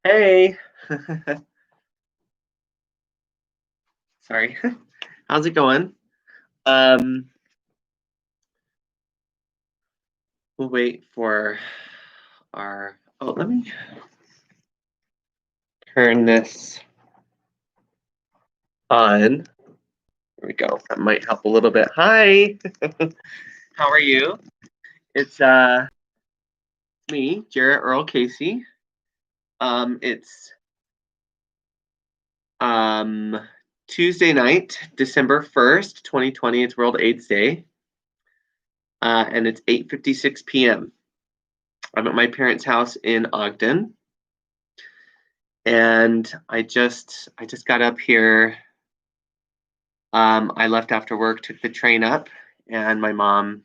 Hey. Sorry. How's it going? Um, we'll wait for our let me turn this on. There we go. That might help a little bit. Hi. How are you? It's me, Jarrett Earl Casey. It's um Tuesday night, December 1st, 2020. It's World AIDS Day. And it's 8:56 p.m. I'm at my parents' house in Ogden. And I just got up here. I left after work, took the train up, and my mom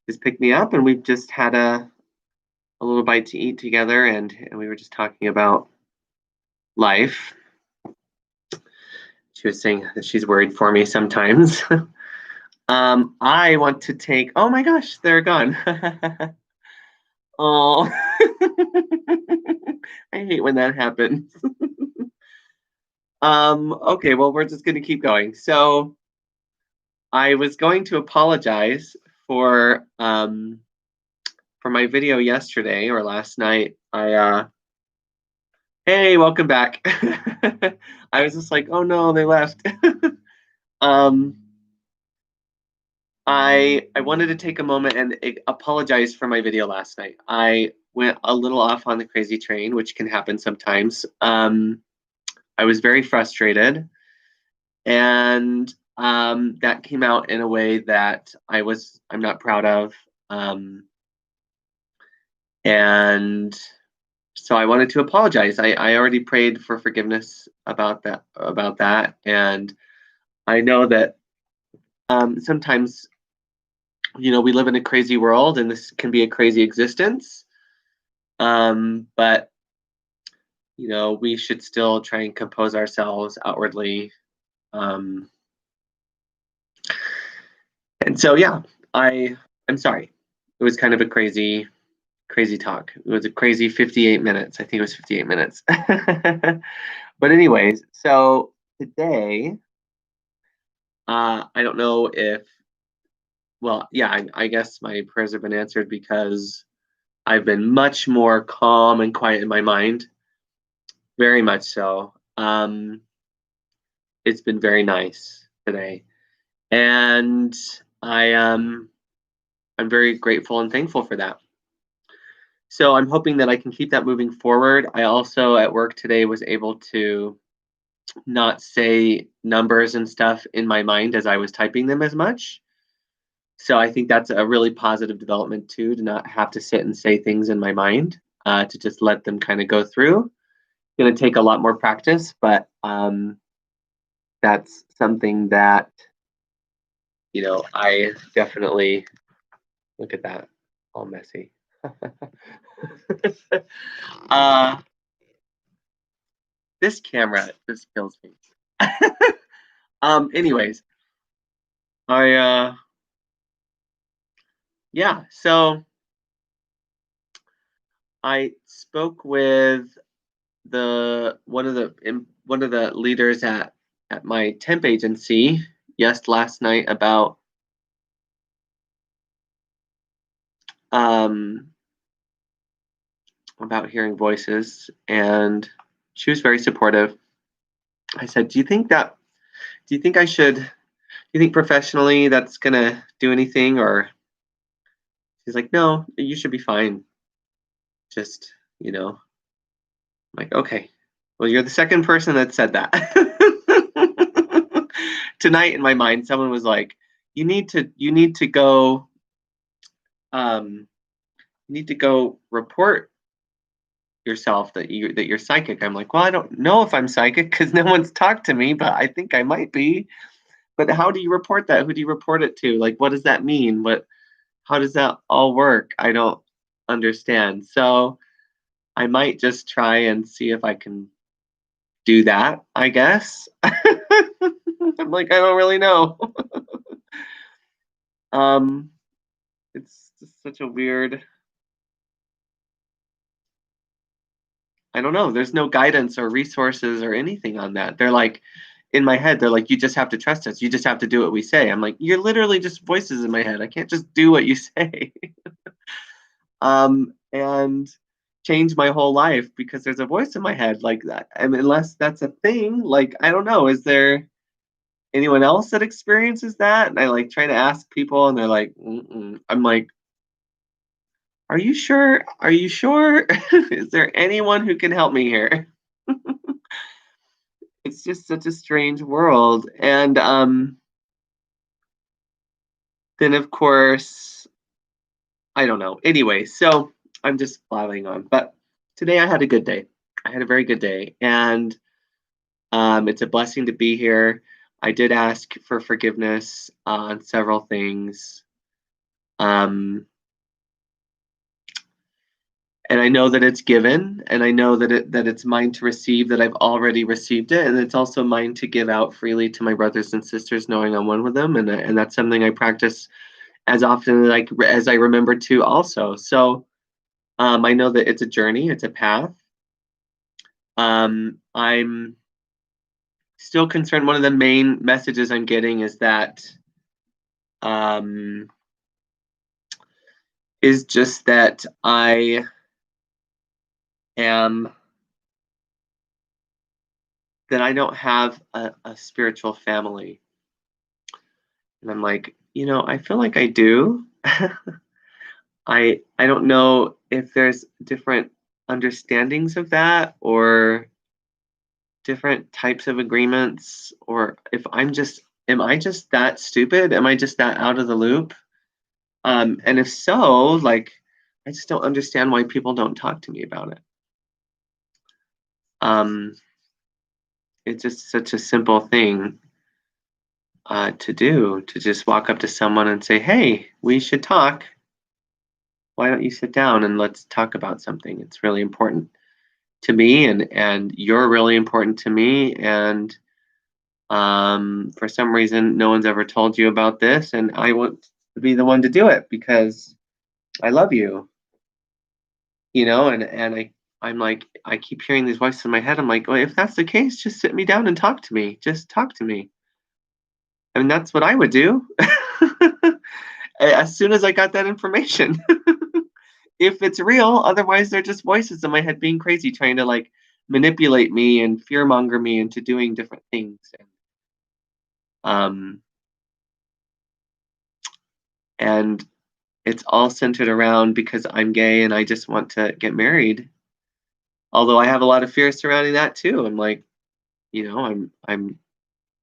just picked me up, and we've just had a little bite to eat together, and we were just talking about life. She was saying that she's worried for me sometimes. I want to take. Oh my gosh, they're gone. Oh, I hate when that happens. Okay, well, we're just gonna keep going. So I was going to apologize for my video yesterday or last night. Hey, welcome back. I was just like, oh no, they left. um I wanted to take a moment and apologize for my video last night. I went a little off on the crazy train, which can happen sometimes. I was very frustrated, and that came out in a way that I'm not proud of. And so I wanted to apologize. I already prayed for forgiveness about that, and I know that sometimes we live in a crazy world, and this can be a crazy existence. But we should still try and compose ourselves outwardly. Um, and so yeah, I'm sorry. It was kind of a crazy talk. It was a crazy 58 minutes. I think it was 58 minutes. But anyways, so today, I don't know if, well, yeah, I guess my prayers have been answered because I've been much more calm and quiet in my mind, very much so. It's been very nice today, and I I'm very grateful and thankful for that. So I'm hoping that I can keep that moving forward. I also at work today was able to not say numbers and stuff in my mind as I was typing them as much. So I think that's a really positive development too, to not have to sit and say things in my mind, to just let them kind of go through. Going to take a lot more practice, but that's something that I definitely look at that all messy. uh, this camera just kills me. Anyways, I yeah, so I spoke with one of the leaders at my temp agency last night um about hearing voices, and she was very supportive. I said, do you think I should do you think professionally that's gonna do anything? Or she's like, no, you should be fine. Just, I'm like, okay. Well, you're the second person that said that. Tonight in my mind, someone was like, you need to go um you need to go report yourself that you're psychic. I'm like, well, I don't know if I'm psychic because no one's talked to me, but I think I might be. But how do you report that? Who do you report it to? Like, what does that mean? How does that all work? I don't understand. So I might just try and see if I can do that, I guess. I'm like, I don't really know. um, it's just such a weird. I don't know. There's no guidance or resources or anything on that. They're like, in my head, they're like, you just have to trust us. You just have to do what we say. I'm like, you're literally just voices in my head. I can't just do what you say. And change my whole life because there's a voice in my head like that. I mean, unless that's a thing, like, I don't know. Is there anyone else that experiences that? And I like try to ask people, and they're like, mm-mm. I'm like, are you sure? Are you sure? Is there anyone who can help me here? It's just such a strange world. And then, of course, I don't know. Anyway, so I'm just blabbing on. But today I had a good day. I had a very good day. And it's a blessing to be here. I did ask for forgiveness on several things. Um, and I know that it's given, and I know that it's mine to receive, that I've already received it, and it's also mine to give out freely to my brothers and sisters, knowing I'm one with them, and that's something I practice as often as I remember to also. So I know that it's a journey, it's a path. I'm still concerned. One of the main messages I'm getting um, is just that I am that I don't have a spiritual family. And I'm like, I feel like I do. I don't know if there's different understandings of that or different types of agreements, or if am I just that stupid? Am I just that out of the loop? And if so, like, I just don't understand why people don't talk to me about it. Um, it's just such a simple thing to do, to just walk up to someone and say, "Hey, we should talk. Why don't you sit down and let's talk about something? It's really important to me, and you're really important to me, and for some reason, no one's ever told you about this, and I want to be the one to do it because I love you, I'm like, I keep hearing these voices in my head. I'm like, well, if that's the case, just sit me down and talk to me. Just talk to me. I mean, that's what I would do as soon as I got that information. If it's real, otherwise they're just voices in my head being crazy, trying to like manipulate me and fearmonger me into doing different things. Um, and it's all centered around because I'm gay and I just want to get married. Although I have a lot of fears surrounding that too. I'm like, I'm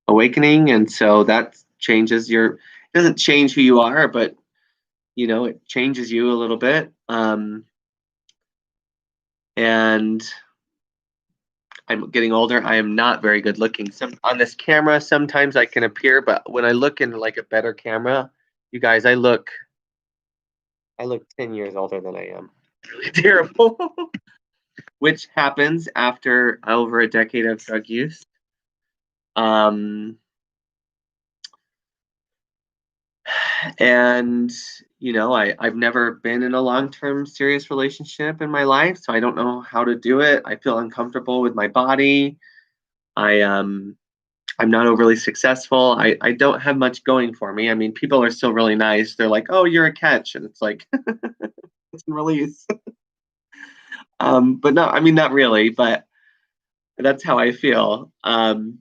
awakening, and so that changes it doesn't change who you are, but it changes you a little bit. And I'm getting older. I am not very good looking. Some on this camera, sometimes I can appear, but when I look into like a better camera, you guys, I look 10 years older than I am. Really terrible. Which happens after over a decade of drug use. Um, and I've never been in a long-term serious relationship in my life, so I don't know how to do it. I feel uncomfortable with my body. I'm not overly successful. I don't have much going for me. I mean, people are still really nice. They're like, "Oh, you're a catch," and it's like, it's a release. But no, I mean, not really. But that's how I feel. And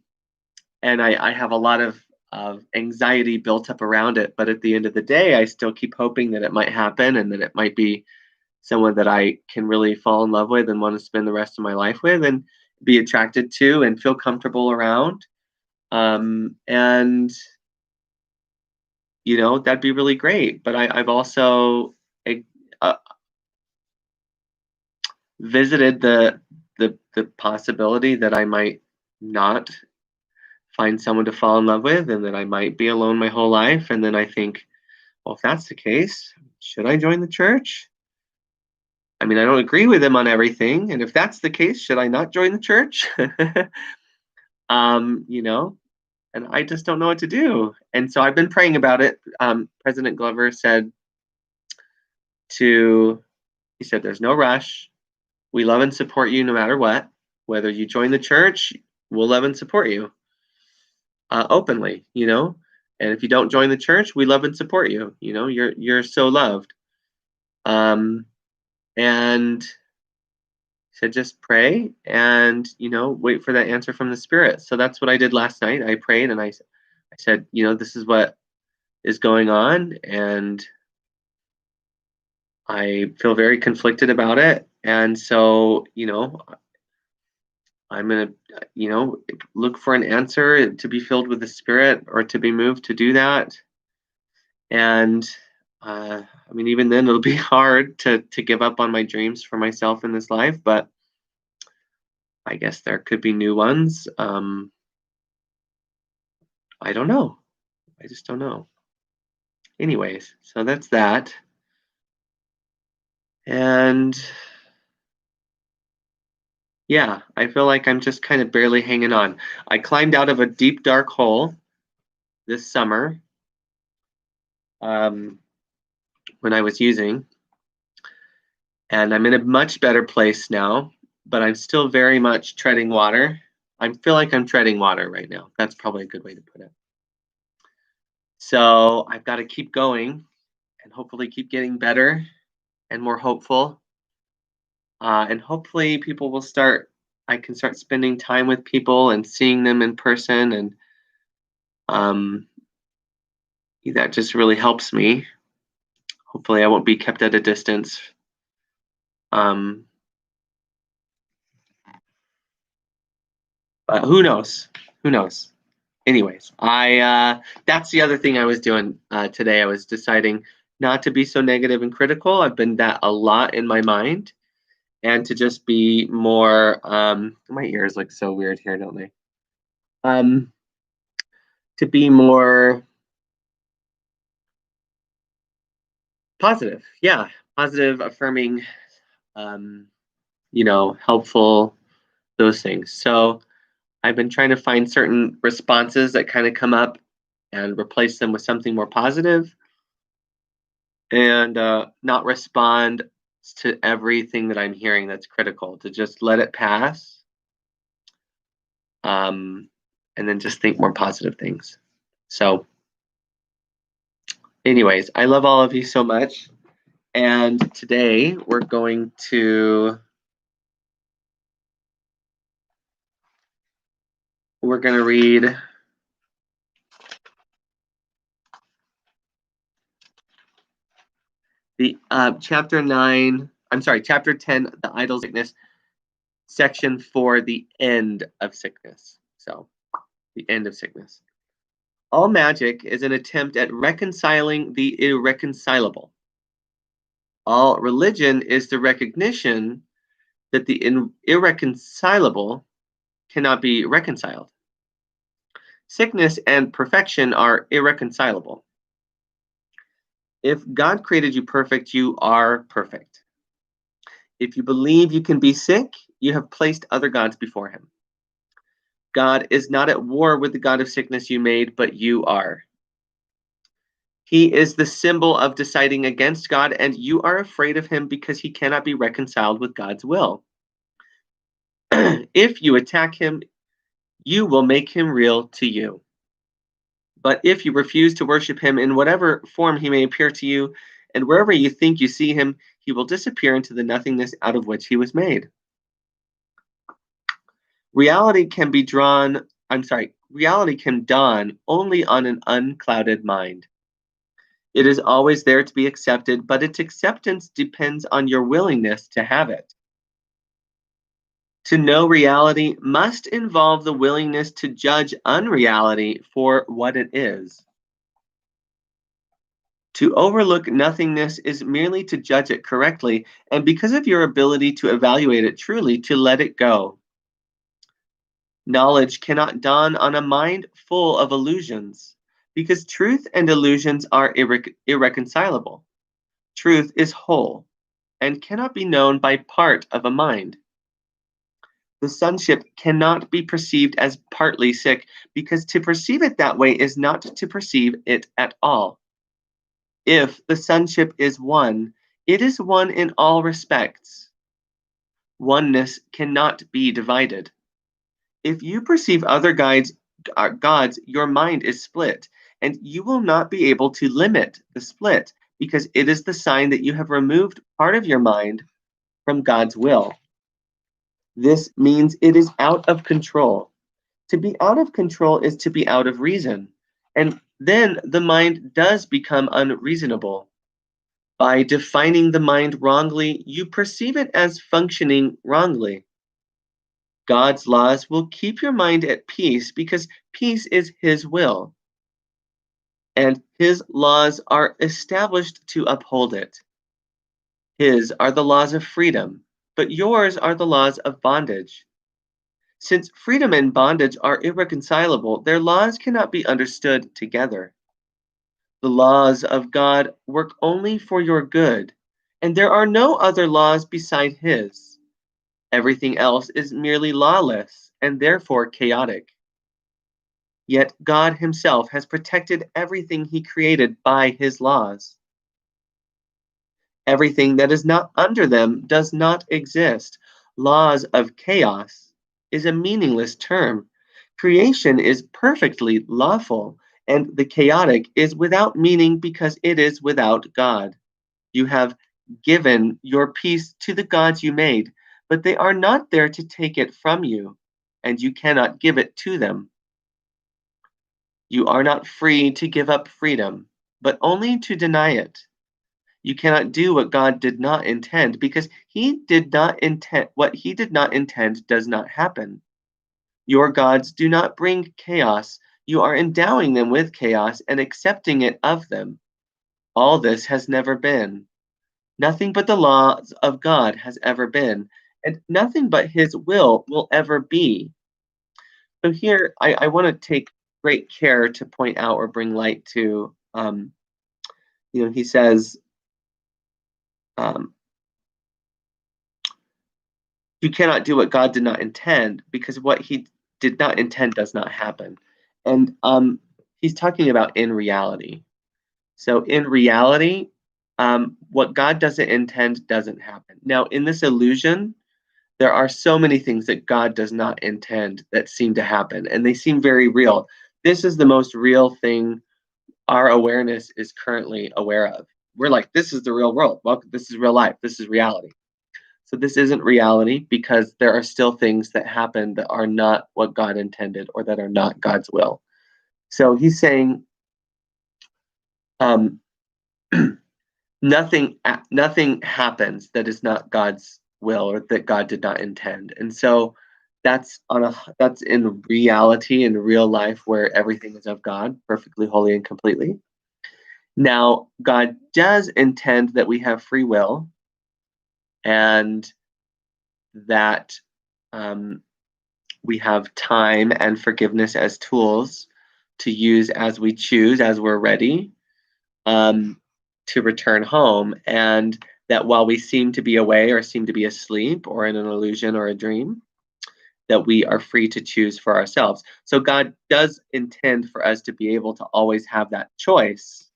I have a lot of anxiety built up around it. But at the end of the day, I still keep hoping that it might happen and that it might be someone that I can really fall in love with and want to spend the rest of my life with and be attracted to and feel comfortable around. And that'd be really great. But I've also uh, visited the possibility that I might not find someone to fall in love with and that I might be alone my whole life. And then I think, well, if that's the case, should I join the church? I mean, I don't agree with him on everything. And if that's the case, should I not join the church? um, you know, and I just don't know what to do. And so I've been praying about it. President Glover said he said, there's no rush. We love and support you no matter what. Whether you join the church, we'll love and support you openly, And if you don't join the church, we love and support you. You're so loved. And said just pray and wait for that answer from the Spirit. So that's what I did last night. I prayed and I said, this is what is going on, and I feel very conflicted about it. And so, I'm going to, look for an answer to be filled with the Spirit or to be moved to do that. And even then it'll be hard to give up on my dreams for myself in this life, but I guess there could be new ones. I don't know. I just don't know. Anyways, so that's that. And yeah, I feel like I'm just kind of barely hanging on. I climbed out of a deep, dark hole this summer when I was using, and I'm in a much better place now, but I'm still very much treading water. I feel like I'm treading water right now. That's probably a good way to put it. So I've got to keep going and hopefully keep getting better and more hopeful. And hopefully I can start spending time with people and seeing them in person. And that just really helps me. Hopefully I won't be kept at a distance. But who knows? Who knows? Anyways, that's the other thing I was doing today. I was deciding not to be so negative and critical. I've been that a lot in my mind, and to just be more. My ears look so weird here, don't they? To be more positive, yeah, positive, affirming, helpful, those things. So I've been trying to find certain responses that kind of come up and replace them with something more positive, and not respond to everything that I'm hearing that's critical, to just let it pass, and then just think more positive things. So anyways, I love all of you so much. And today we're going to read the chapter 10, the idol sickness, section 4, the end of sickness. So, the end of sickness. All magic is an attempt at reconciling the irreconcilable. All religion is the recognition that the irreconcilable cannot be reconciled. Sickness and perfection are irreconcilable. If God created you perfect, you are perfect. If you believe you can be sick, you have placed other gods before him. God is not at war with the God of sickness you made, but you are. He is the symbol of deciding against God, and you are afraid of him because he cannot be reconciled with God's will. If you attack him, you will make him real to you. But if you refuse to worship him in whatever form he may appear to you, and wherever you think you see him, he will disappear into the nothingness out of which he was made. Reality can dawn only on an unclouded mind. It is always there to be accepted, but its acceptance depends on your willingness to have it. To know reality must involve the willingness to judge unreality for what it is. To overlook nothingness is merely to judge it correctly, and because of your ability to evaluate it truly, to let it go. Knowledge cannot dawn on a mind full of illusions, because truth and illusions are irreconcilable. Truth is whole and cannot be known by part of a mind. The sonship cannot be perceived as partly sick, because to perceive it that way is not to perceive it at all. If the sonship is one, it is one in all respects. Oneness cannot be divided. If you perceive other gods, your mind is split, and you will not be able to limit the split because it is the sign that you have removed part of your mind from God's will. This means it is out of control. To be out of control is to be out of reason, and then the mind does become unreasonable. By defining the mind wrongly, you perceive it as functioning wrongly. God's laws will keep your mind at peace because peace is His will, and His laws are established to uphold it. His are the laws of freedom, but yours are the laws of bondage. Since freedom and bondage are irreconcilable, their laws cannot be understood together. The laws of God work only for your good, and there are no other laws beside His. Everything else is merely lawless and therefore chaotic. Yet God Himself has protected everything He created by His laws. Everything that is not under them does not exist. Laws of chaos is a meaningless term. Creation is perfectly lawful, and the chaotic is without meaning because it is without God. You have given your peace to the gods you made, but they are not there to take it from you, and you cannot give it to them. You are not free to give up freedom, but only to deny it. You cannot do what God did not intend because He did not intend what He did not intend does not happen. Your gods do not bring chaos. You are endowing them with chaos and accepting it of them. All this has never been. Nothing but the laws of God has ever been, and nothing but His will ever be. So here, I want to take great care to point out or bring light to, he says, um, you cannot do what God did not intend because what He did not intend does not happen. And he's talking about in reality. So in reality, what God doesn't intend doesn't happen. Now, in this illusion, there are so many things that God does not intend that seem to happen, and they seem very real. This is the most real thing our awareness is currently aware of. We're like, this is the real world. Well, this is real life. This is reality. So this isn't reality because there are still things that happen that are not what God intended or that are not God's will. So he's saying um, nothing happens that is not God's will or that God did not intend. And so that's in reality in real life where everything is of God, perfectly holy and completely. Now, God does intend that we have free will and that we have time and forgiveness as tools to use as we choose, as we're ready to return home. And that while we seem to be away or seem to be asleep or in an illusion or a dream, that we are free to choose for ourselves. So God does intend for us to be able to always have that choice.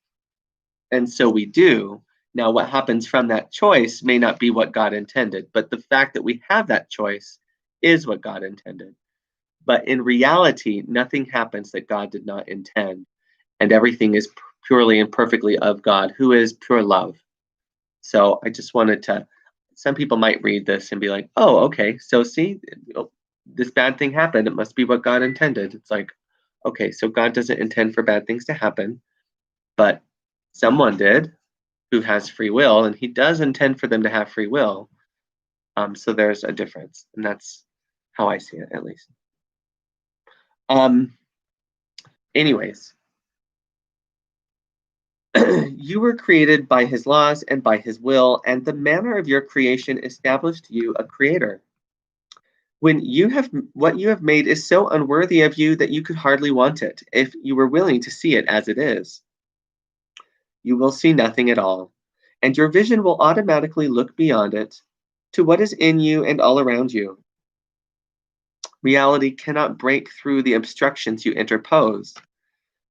And so we do. Now, what happens from that choice may not be what God intended, but the fact that we have that choice is what God intended. But in reality, nothing happens that God did not intend, and everything is purely and perfectly of God, who is pure love. So I just wanted to, some people might read this and be like, oh, okay, so see, this bad thing happened. It must be what God intended. It's like, okay, so God doesn't intend for bad things to happen, but someone did who has free will, and He does intend for them to have free will. So there's a difference, and that's how I see it, at least. Anyways, you were created by His laws and by His will, and the manner of your creation established you a creator. When what you have made is so unworthy of you that you could hardly want it, if you were willing to see it as it is. You will see nothing at all, and your vision will automatically look beyond it to what is in you and all around you. Reality cannot break through the obstructions you interpose,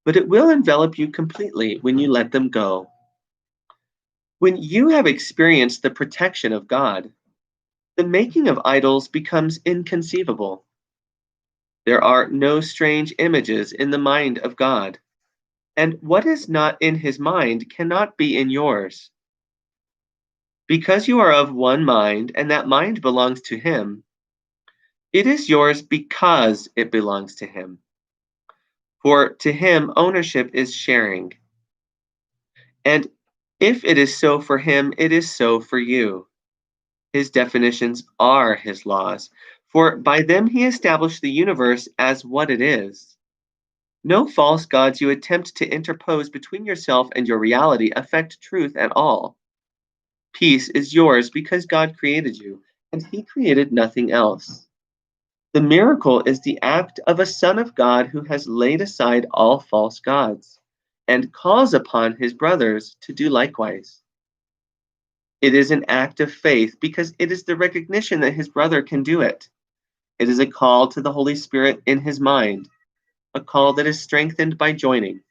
but it will envelop you completely when you let them go. When you have experienced the protection of God, The making of idols becomes inconceivable. There are no strange images in the mind of God, and what is not in his mind cannot be in yours. Because you are of one mind, and that mind belongs to him, it is yours because it belongs to him. For to him, ownership is sharing. And if it is so for him, it is so for you. His definitions are his laws, for by them he established the universe as what it is. No false gods you attempt to interpose between yourself and your reality affect truth at all. Peace is yours because God created you, and he created nothing else. The miracle is the act of a Son of God who has laid aside all false gods and calls upon his brothers to do likewise. It is an act of faith because it is the recognition that his brother can do it. It is a call to the Holy Spirit in his mind, a call that is strengthened by joining.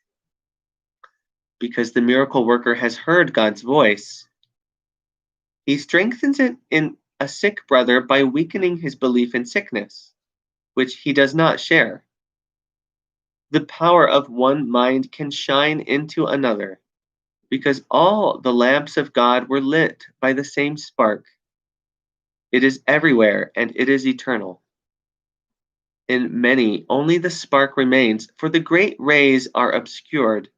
Because the miracle worker has heard God's voice, he strengthens it in a sick brother by weakening his belief in sickness, which he does not share. The power of one mind can shine into another, because all the lamps of God were lit by the same spark. It is everywhere and it is eternal. In many, only the spark remains, for the great rays are obscured,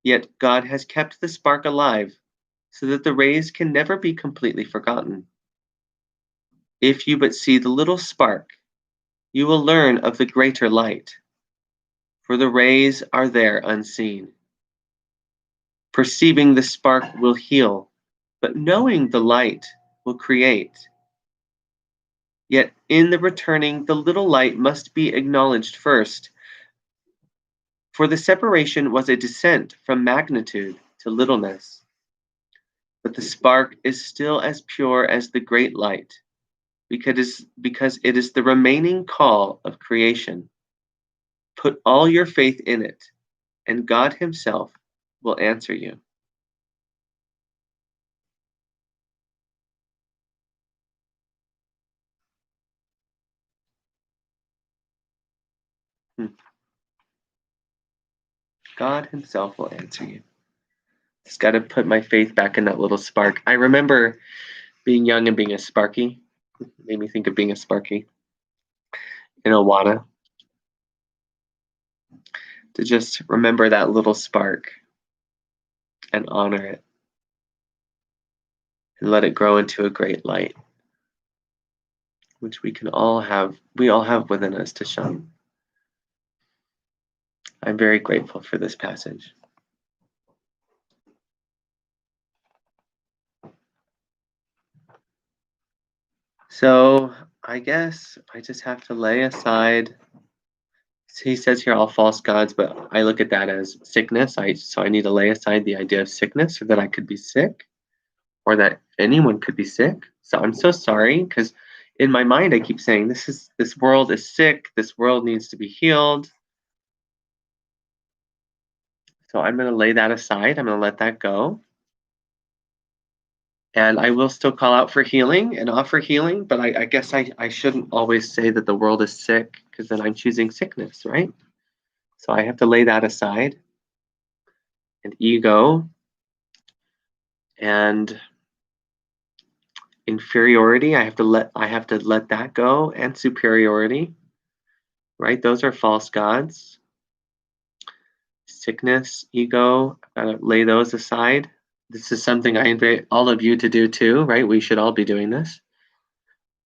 yet God has kept the spark alive, so that the rays can never be completely forgotten. If you but see the little spark, you will learn of the greater light, for the rays are there unseen. Perceiving the spark will heal, but knowing the light will create. Yet in the returning, the little light must be acknowledged first, for the separation was a descent from magnitude to littleness. But the spark is still as pure as the great light, because it is the remaining call of creation. Put all your faith in it, and God himself will answer you. God himself will answer you. Just got to put my faith back in that little spark. I remember being young and being a Sparky. It made me think of being a Sparky in Awana. To just remember that little spark and honor it and let it grow into a great light, which we all have within us to shine. I'm very grateful for this passage. So I guess I just have to lay aside. He says here all false gods, but I look at that as sickness. So I need to lay aside the idea of sickness, or that I could be sick, or that anyone could be sick. So I'm so sorry, because in my mind I keep saying this world is sick. This world needs to be healed. So I'm going to lay that aside. I'm going to let that go. And I will still call out for healing and offer healing, but I guess I shouldn't always say that the world is sick, because then I'm choosing sickness, right? So I have to lay that aside. And ego and inferiority, I have to let that go, and superiority, right? Those are false gods. Sickness, ego, gotta lay those aside. This is something I invite all of you to do too, right? We should all be doing this.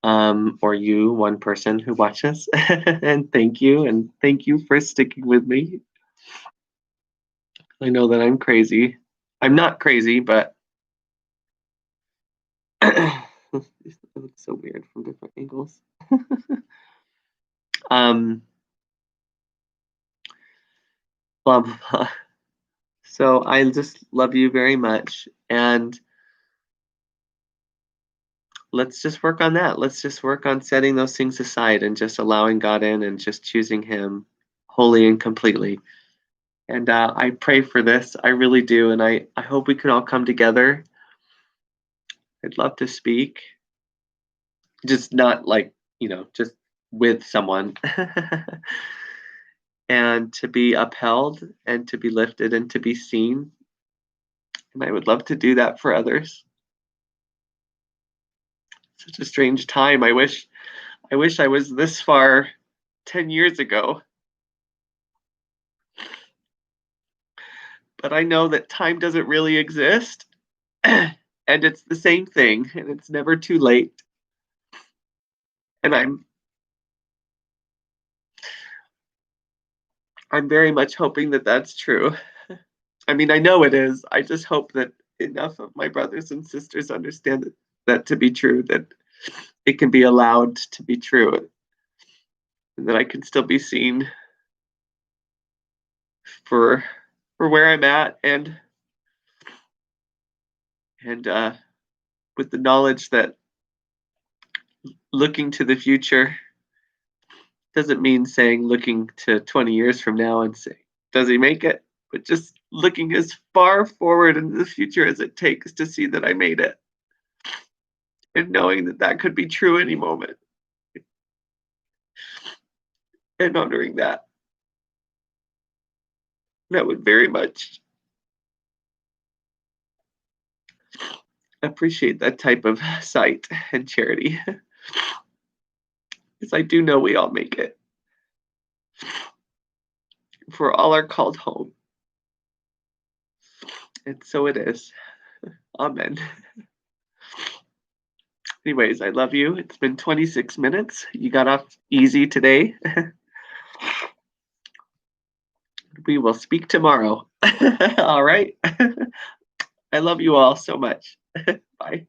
Or you, one person who watches. And thank you for sticking with me. I know that I'm crazy. I'm not crazy, but it looks so weird from different angles. Blah, blah, blah. So I just love you very much, and let's just work on that. Let's just work on setting those things aside and just allowing God in and just choosing him wholly and completely. And I pray for this. I really do. And I hope we can all come together. I'd love to speak. just not like, just with someone. And to be upheld and to be lifted and to be seen. And I would love to do that for others. Such a strange time. I wish I was this far 10 years ago. But I know that time doesn't really exist. And it's the same thing, and it's never too late. And I'm very much hoping that that's true. I mean, I know it is. I just hope that enough of my brothers and sisters understand that to be true, that it can be allowed to be true, and that I can still be seen for where I'm at, and with the knowledge that looking to the future doesn't mean saying looking to 20 years from now and saying, does he make it? But just looking as far forward into the future as it takes to see that I made it, and knowing that that could be true any moment, and honoring that. That would very much appreciate that type of sight and charity, because I do know we all make it. For all are called home. And so it is. Amen. Anyways, I love you. It's been 26 minutes. You got off easy today. We will speak tomorrow. All right. I love you all so much. Bye.